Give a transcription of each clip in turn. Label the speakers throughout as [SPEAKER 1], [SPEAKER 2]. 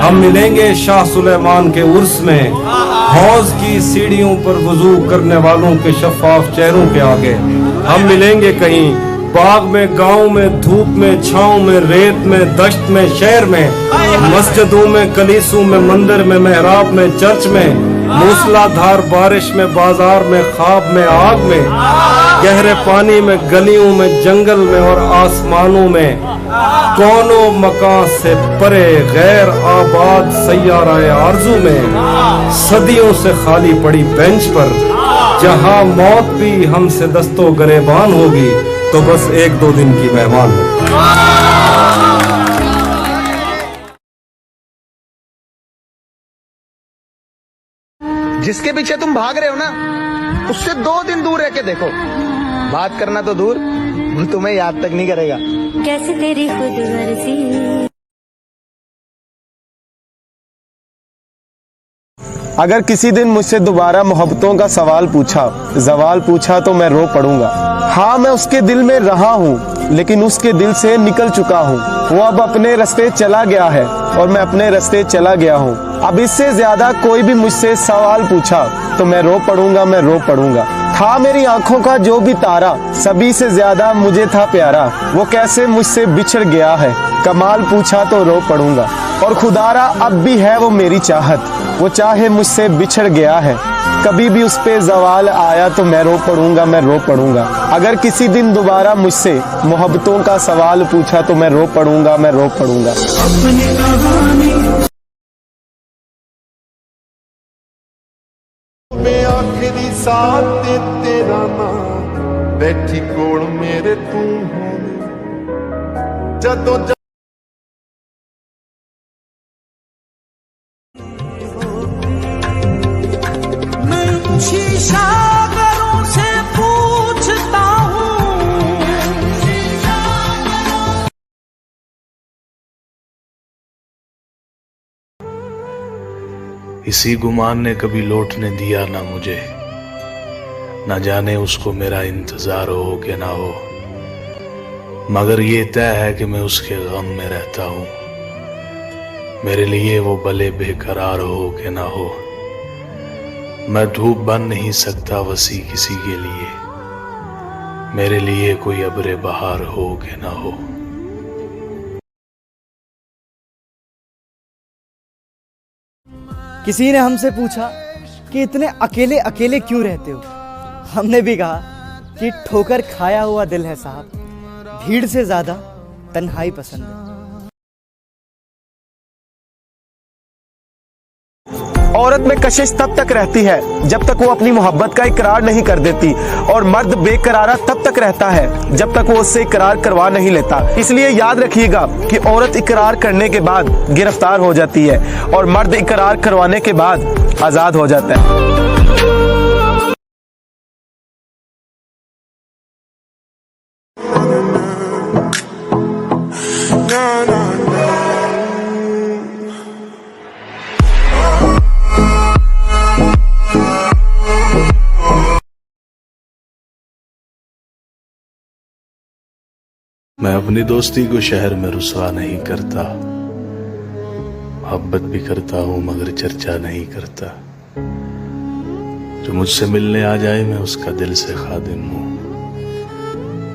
[SPEAKER 1] हम मिलेंगे शाह सुलेमान के उर्स में, हौज की सीढ़ियों पर वुजू करने वालों के शफाफ चेहरों के आगे। हम मिलेंगे कहीं बाग में, गांव में, धूप में, छांव में, रेत में, दश्त में, शहर में, मस्जिदों में, कलीसों में, मंदिर में, मेहराब में, चर्च में, मूसलाधार बारिश में, बाजार में, ख्वाब में, आग में, गहरे पानी में, गलियों में, जंगल में और आसमानों में, कौनों मकान से परे गैर आबाद सैयारा आरज़ू में, सदियों से खाली पड़ी बेंच पर, जहां मौत भी हमसे दस्तो गरेबान होगी तो बस 1-2 दिन की मेहमान हो।
[SPEAKER 2] जिसके पीछे तुम भाग रहे हो ना, उससे 2 दिन दूर रह के देखो। बात करना तो दूर, वो तुम्हें याद तक नहीं करेगा।
[SPEAKER 3] कैसे तेरी खुद मर्जी।
[SPEAKER 4] अगर किसी दिन मुझसे दोबारा मोहब्बतों का सवाल पूछा तो मैं रो पड़ूंगा। हाँ, मैं उसके दिल में रहा हूँ, लेकिन उसके दिल से निकल चुका हूँ। वो अब अपने रास्ते चला गया है और मैं अपने रास्ते चला गया हूँ। अब इससे ज्यादा कोई भी मुझसे सवाल पूछा तो मैं रो पड़ूंगा। था मेरी आंखों का जो भी तारा, सभी से ज्यादा मुझे था प्यारा। वो कैसे मुझसे बिछड़ गया है, कमाल पूछा तो रो पड़ूंगा। और खुदारा अब भी है वो मेरी चाहत, वो चाहे मुझसे बिछड़ गया है। कभी भी उस पे जवाल आया तो मैं रो पड़ूंगा। अगर किसी दिन दोबारा मुझसे मोहब्बतों का सवाल पूछा तो मैं रो पड़ूंगा।
[SPEAKER 5] आखिरी साथ तेरा नाम बैठी कोल मेरे तू होने जदों मैं शीशागरों से पूछता हूँ।
[SPEAKER 6] इसी गुमान ने कभी लौटने दिया ना मुझे, न जाने उसको मेरा इंतजार हो कि ना हो। मगर ये तय है कि मैं उसके गम में रहता हूँ। मेरे लिए वो भले बेकरार हो कि ना हो। मैं धूप बन नहीं सकता वसी किसी के लिए, मेरे लिए कोई अब्रे बहार हो कि ना हो।
[SPEAKER 7] किसी ने हमसे पूछा कि इतने अकेले अकेले क्यों रहते हो। हमने भी कहा कि ठोकर खाया हुआ दिल है साहब, भीड़ से ज्यादा तन्हाई पसंद है।
[SPEAKER 4] औरत में कशिश तब तक रहती है जब तक वो अपनी मोहब्बत का इकरार नहीं कर देती, और मर्द बेकरारा तब तक रहता है जब तक वो उससे इकरार करवा नहीं लेता। इसलिए याद रखिएगा कि औरत इकरार करने के बाद गिरफ्तार हो जाती है और मर्द इकरार करवाने के बाद आजाद हो जाता है।
[SPEAKER 6] मैं अपनी दोस्ती को शहर में रुसवा नहीं करता, मोहब्बत भी करता हूं मगर चर्चा नहीं करता। जो मुझसे मिलने आ जाए मैं उसका दिल से खादिम हूं,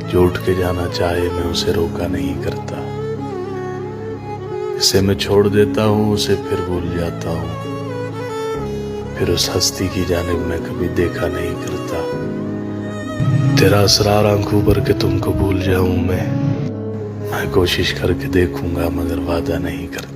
[SPEAKER 6] जो उठ के जाना चाहे मैं उसे रोका नहीं करता। इसे मैं छोड़ देता हूं, उसे फिर भूल जाता हूं, फिर उस हस्ती की जानिब मैं कभी देखा नहीं करता। तेरा असरार आंखों पर के तुमको भूल जाऊं मैं कोशिश करके देखूंगा मगर वादा नहीं करता।